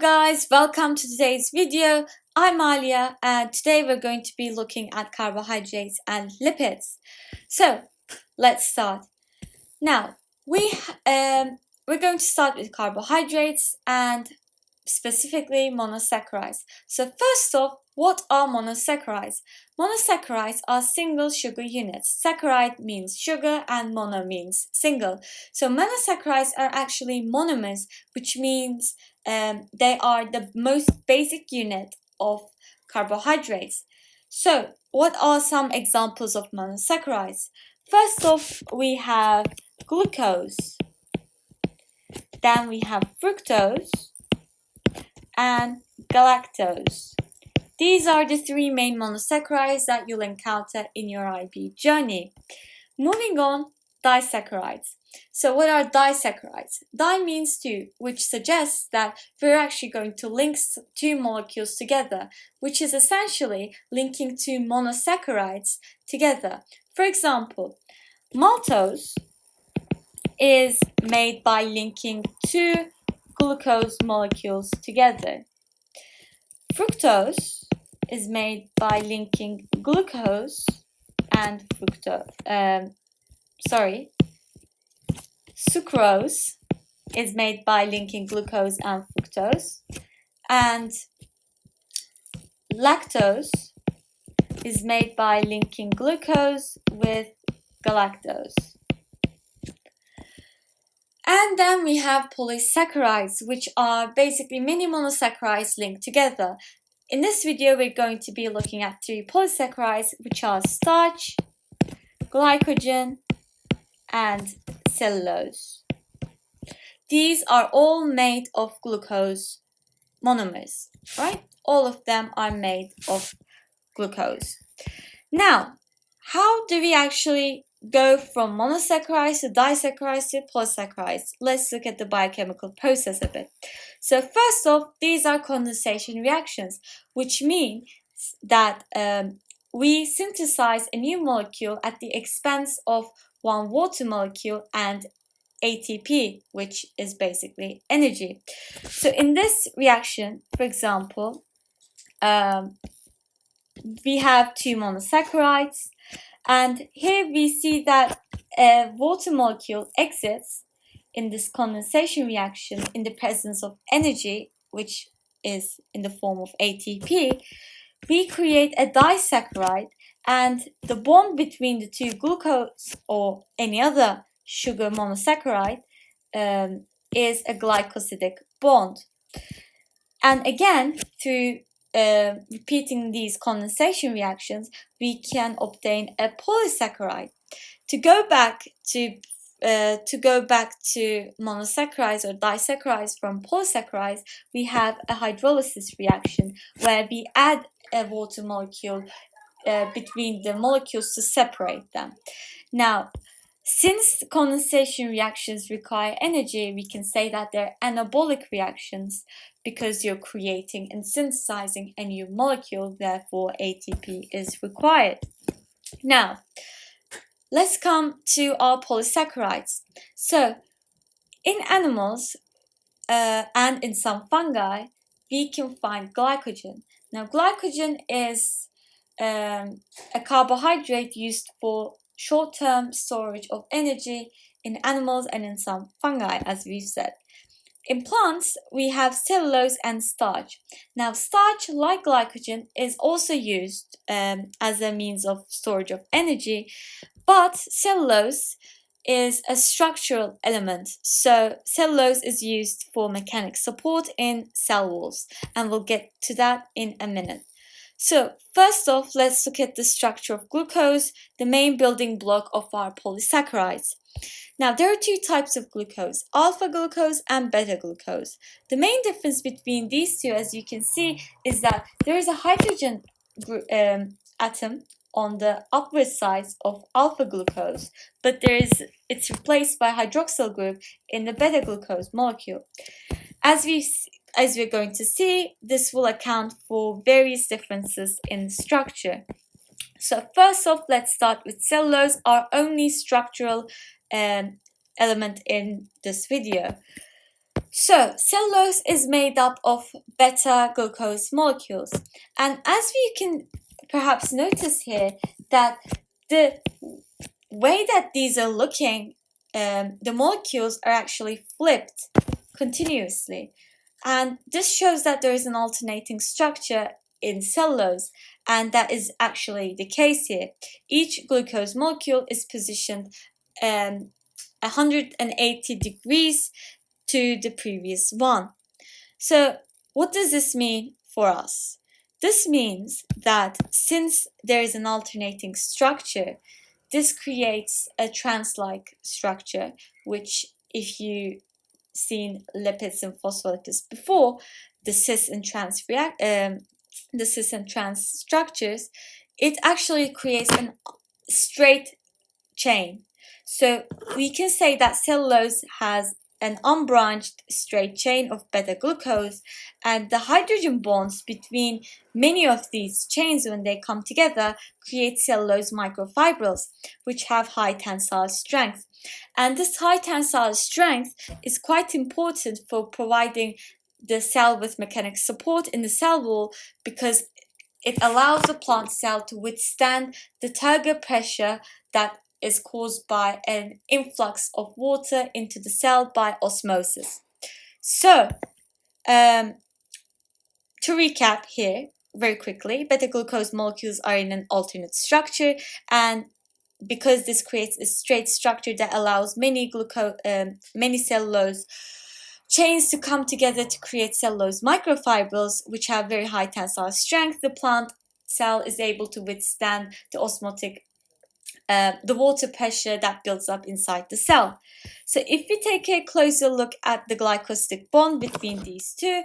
guys, welcome to today's video. I'm Hala and today we're going to be looking at carbohydrates and lipids. So let's start. Now we're going to start with carbohydrates and specifically monosaccharides. So first off, what are monosaccharides? Monosaccharides are single sugar units. Saccharide means sugar and mono means single. So monosaccharides are actually monomers, which means they are the most basic unit of carbohydrates. So what are some examples of monosaccharides? First off, we have glucose, then we have fructose and galactose. These are the three main monosaccharides that you'll encounter in your IB journey. Moving on, disaccharides. So what are disaccharides? Di means two, which suggests that we're actually going to link two molecules together, which is essentially linking two monosaccharides together. For example, maltose is made by linking two glucose molecules together. Fructose is made by linking glucose and sucrose is made by linking glucose and fructose, and lactose is made by linking glucose with galactose. And then we have polysaccharides, which are basically many monosaccharides linked together. In this video, we're going to be looking at three polysaccharides, which are starch, glycogen, and cellulose. These are all made of glucose monomers, right? All of them are made of glucose. Now, how do we actually go from monosaccharides to disaccharides to polysaccharides? Let's look at the biochemical process a bit. So first off, these are condensation reactions, which means that we synthesize a new molecule at the expense of one water molecule and ATP, which is basically energy. So in this reaction, for example, we have two monosaccharides, and here we see that a water molecule exits in this condensation reaction in the presence of energy, which is in the form of ATP. We create a disaccharide, and the bond between the two glucose or any other sugar monosaccharide is a glycosidic bond. And again, through repeating these condensation reactions, we can obtain a polysaccharide. To go back to monosaccharides or disaccharides from polysaccharides, we have a hydrolysis reaction where we add a water molecule between the molecules to separate them. Now, since condensation reactions require energy, we can say that they're anabolic reactions because you're creating and synthesizing a new molecule, therefore ATP is required. Now, let's come to our polysaccharides. So, in animals and in some fungi, we can find glycogen. Now, glycogen is a carbohydrate used for short-term storage of energy in animals and in some fungi, as we've said. In plants, we have cellulose and starch. Now, starch, like glycogen, is also used as a means of storage of energy, but cellulose is a structural element. So, cellulose is used for mechanic support in cell walls, and we'll get to that in a minute. So, first off, let's look at the structure of glucose, the main building block of our polysaccharides. Now, there are two types of glucose, alpha glucose and beta glucose. The main difference between these two, as you can see, is that there is a hydrogen atom on the upward side of alpha glucose, but it's replaced by hydroxyl group in the beta glucose molecule. As we're going to see, this will account for various differences in structure. So first off, let's start with cellulose, our only structural element in this video. So, cellulose is made up of beta-glucose molecules. And as we can perhaps notice here, that the way that these are looking, the molecules are actually flipped continuously. And this shows that there is an alternating structure in cellulose, and that is actually the case here. Each glucose molecule is positioned 180 degrees to the previous one. So what does this mean for us? This means that since there is an alternating structure, this creates a trans-like structure, which if you seen lipids and phospholipids before, the cis and trans structures, it actually creates a straight chain. So we can say that cellulose has an unbranched straight chain of beta-glucose, and the hydrogen bonds between many of these chains, when they come together, create cellulose microfibrils, which have high tensile strength. And this high tensile strength is quite important for providing the cell with mechanical support in the cell wall, because it allows the plant cell to withstand the turgor pressure that is caused by an influx of water into the cell by osmosis. So, to recap here very quickly, beta-glucose molecules are in an alternate structure, and because this creates a straight structure that allows many cellulose chains to come together to create cellulose microfibrils, which have very high tensile strength, the plant cell is able to withstand the water pressure that builds up inside the cell. So if we take a closer look at the glycosidic bond between these two,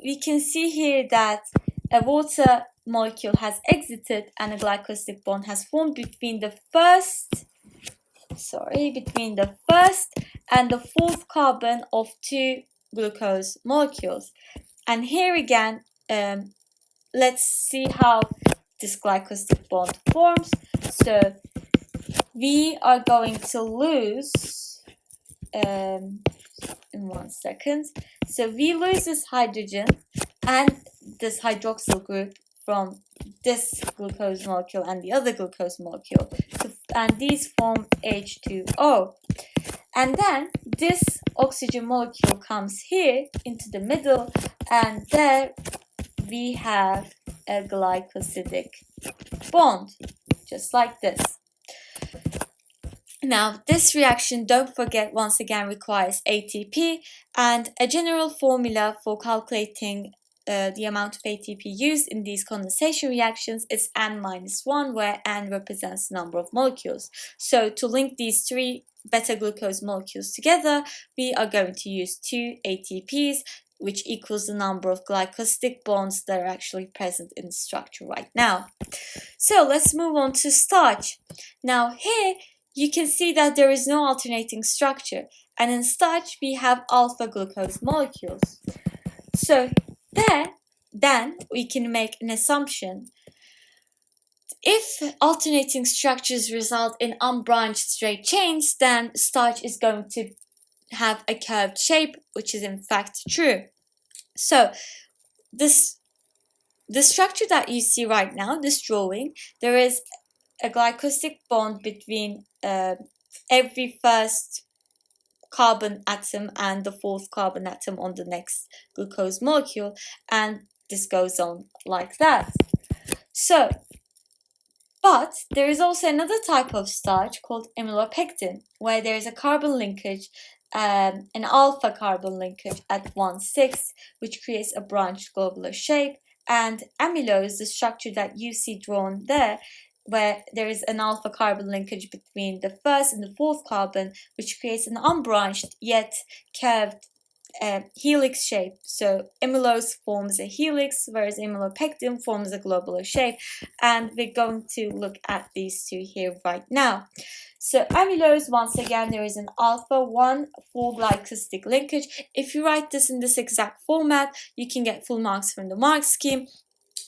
we can see here that a water molecule has exited and a glycosidic bond has formed between the first and the fourth carbon of two glucose molecules. And here again, let's see how this glycosidic bond forms. So we are going to lose, in 1 second, so we lose this hydrogen and this hydroxyl group from this glucose molecule and the other glucose molecule, and these form H2O. And then this oxygen molecule comes here into the middle, and there we have a glycosidic bond, just like this. Now, this reaction, don't forget, once again requires ATP, and a general formula for calculating the amount of ATP used in these condensation reactions is N-1, where N represents the number of molecules. So to link these three beta-glucose molecules together, we are going to use 2 ATPs, which equals the number of glycosidic bonds that are actually present in the structure right now. So let's move on to starch. Now here, you can see that there is no alternating structure, and in starch we have alpha glucose molecules. So then we can make an assumption. If alternating structures result in unbranched straight chains, then starch is going to have a curved shape, which is in fact true. So the structure that you see right now, this drawing, there is a glycosidic bond between every first carbon atom and the fourth carbon atom on the next glucose molecule, and this goes on like that. So, but there is also another type of starch called amylopectin, where there is a carbon linkage, an alpha carbon linkage at 1,6, which creates a branched globular shape, and amylose, the structure that you see drawn there, where there is an alpha carbon linkage between the first and the fourth carbon, which creates an unbranched yet curved helix shape. So amylose forms a helix, whereas amylopectin forms a globular shape, and we're going to look at these two here right now. So amylose, once again, there is an alpha 1 full glycosidic linkage. If you write this in this exact format, you can get full marks from the mark scheme.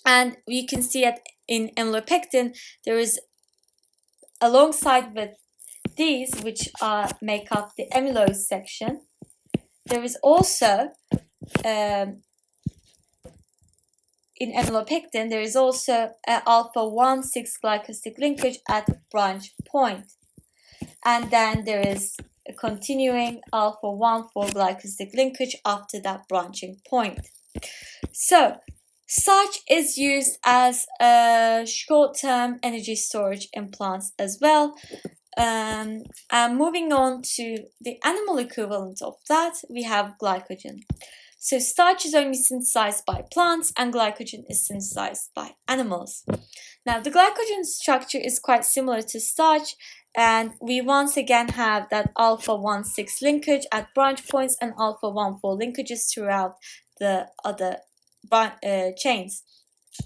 And you can see that in amylopectin, there is, alongside with these, which make up the amylose section, there is also in amylopectin, there is also a alpha-1,6 glycosidic linkage at branch point. And then there is a continuing alpha-1,4 glycosidic linkage after that branching point. So, starch is used as a short-term energy storage in plants as well. And moving on to the animal equivalent of that, we have glycogen. So starch is only synthesized by plants and glycogen is synthesized by animals. Now the glycogen structure is quite similar to starch, and we once again have that alpha-1,6 linkage at branch points and alpha-1,4 linkages throughout the other chains.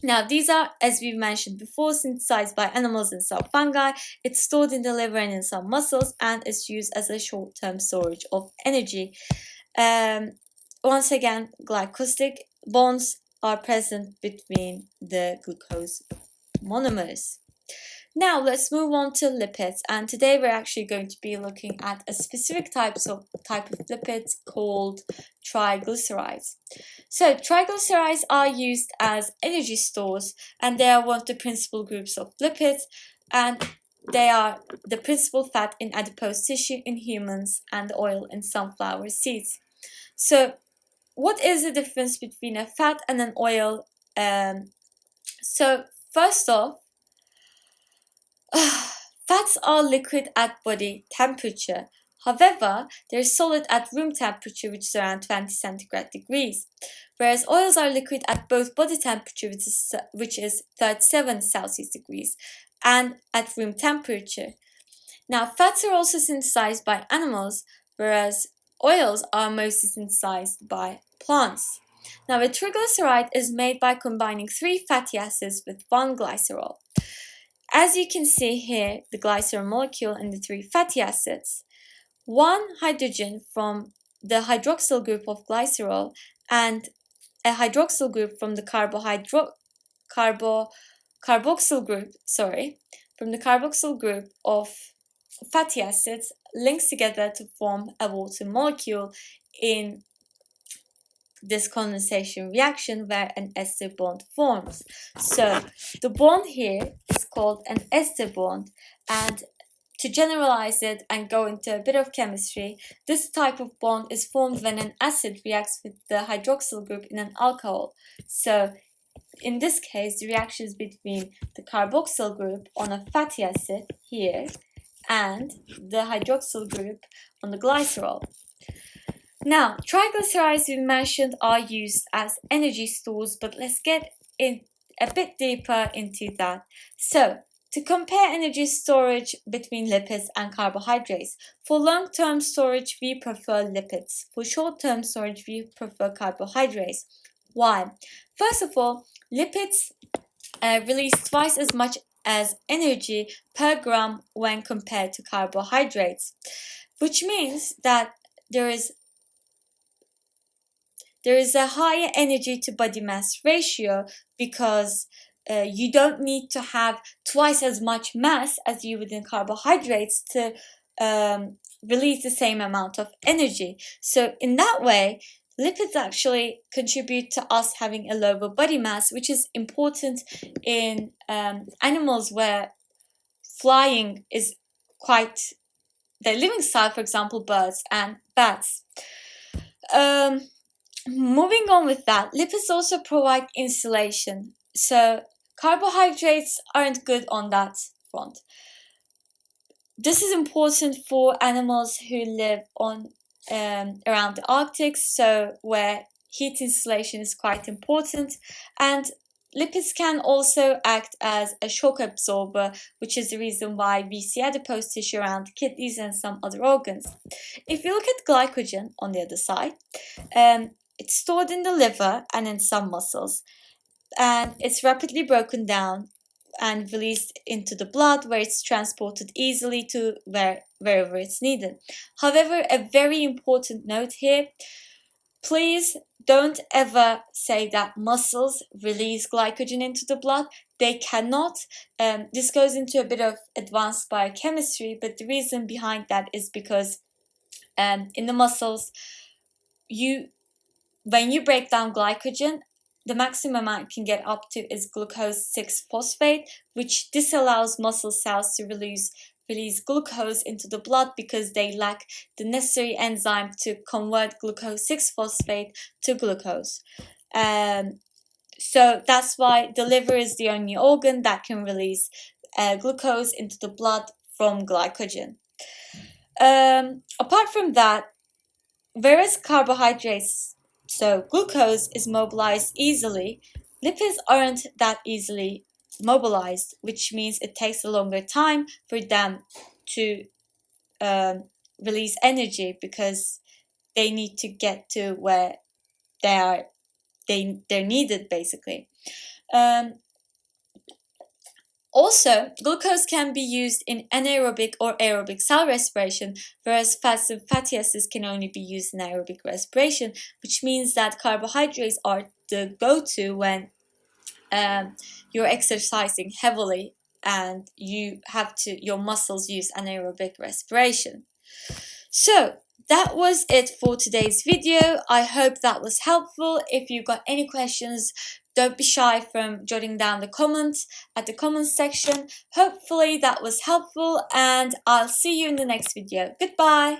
Now these are, as we mentioned before, synthesized by animals and some fungi. It's stored in the liver and in some muscles and is used as a short-term storage of energy. Once again, glycosidic bonds are present between the glucose monomers. Now let's move on to lipids, and today we're actually going to be looking at a specific type of lipids called triglycerides. So triglycerides are used as energy stores, and they are one of the principal groups of lipids, and they are the principal fat in adipose tissue in humans and oil in sunflower seeds. So what is the difference between a fat and an oil? So first off, fats are liquid at body temperature. However, they're solid at room temperature, which is around 20 centigrade degrees, whereas oils are liquid at both body temperature, which is 37 Celsius degrees, and at room temperature. Now, fats are also synthesized by animals, whereas oils are mostly synthesized by plants. Now, a triglyceride is made by combining 3 fatty acids with 1 glycerol. As you can see here, the glycerol molecule and the 3 fatty acids, 1 hydrogen from the hydroxyl group of glycerol and a hydroxyl group from the carboxyl group of fatty acids links together to form a water molecule in this condensation reaction where an ester bond forms. So the bond here is called an ester bond, and to generalize it and go into a bit of chemistry, this type of bond is formed when an acid reacts with the hydroxyl group in an alcohol. So in this case, the reaction is between the carboxyl group on a fatty acid here and the hydroxyl group on the glycerol. Now, triglycerides we mentioned are used as energy stores, but let's get in a bit deeper into that. So, to compare energy storage between lipids and carbohydrates, for long-term storage we prefer lipids. For short-term storage we prefer carbohydrates. Why? First of all, lipids release twice as much as energy per gram when compared to carbohydrates, which means that there is a higher energy to body mass ratio because you don't need to have twice as much mass as you would in carbohydrates to release the same amount of energy. So in that way, lipids actually contribute to us having a lower body mass, which is important in animals where flying is quite their living style, for example, birds and bats. Moving on with that, lipids also provide insulation. So carbohydrates aren't good on that front. This is important for animals who live on around the Arctic, so where heat insulation is quite important, and lipids can also act as a shock absorber, which is the reason why we see adipose tissue around the kidneys and some other organs. If you look at glycogen on the other side, it's stored in the liver and in some muscles, and it's rapidly broken down and released into the blood where it's transported easily to wherever it's needed. However, a very important note here, please don't ever say that muscles release glycogen into the blood. They cannot. This goes into a bit of advanced biochemistry, but the reason behind that is because in the muscles, when you break down glycogen, the maximum amount you can get up to is glucose 6-phosphate, which disallows muscle cells to release glucose into the blood because they lack the necessary enzyme to convert glucose 6-phosphate to glucose. So that's why the liver is the only organ that can release glucose into the blood from glycogen. Apart from that, whereas carbohydrates, so glucose, is mobilized easily, lipids aren't that easily mobilized, which means it takes a longer time for them to release energy because they need to get to where they're needed, basically. Also, glucose can be used in anaerobic or aerobic cell respiration, whereas fats and fatty acids can only be used in aerobic respiration, which means that carbohydrates are the go-to when you're exercising heavily and your muscles use anaerobic respiration. So that was it for today's video. I hope that was helpful. If you got any questions, don't be shy from jotting down the comments at the comments section. Hopefully that was helpful, and I'll see you in the next video. Goodbye.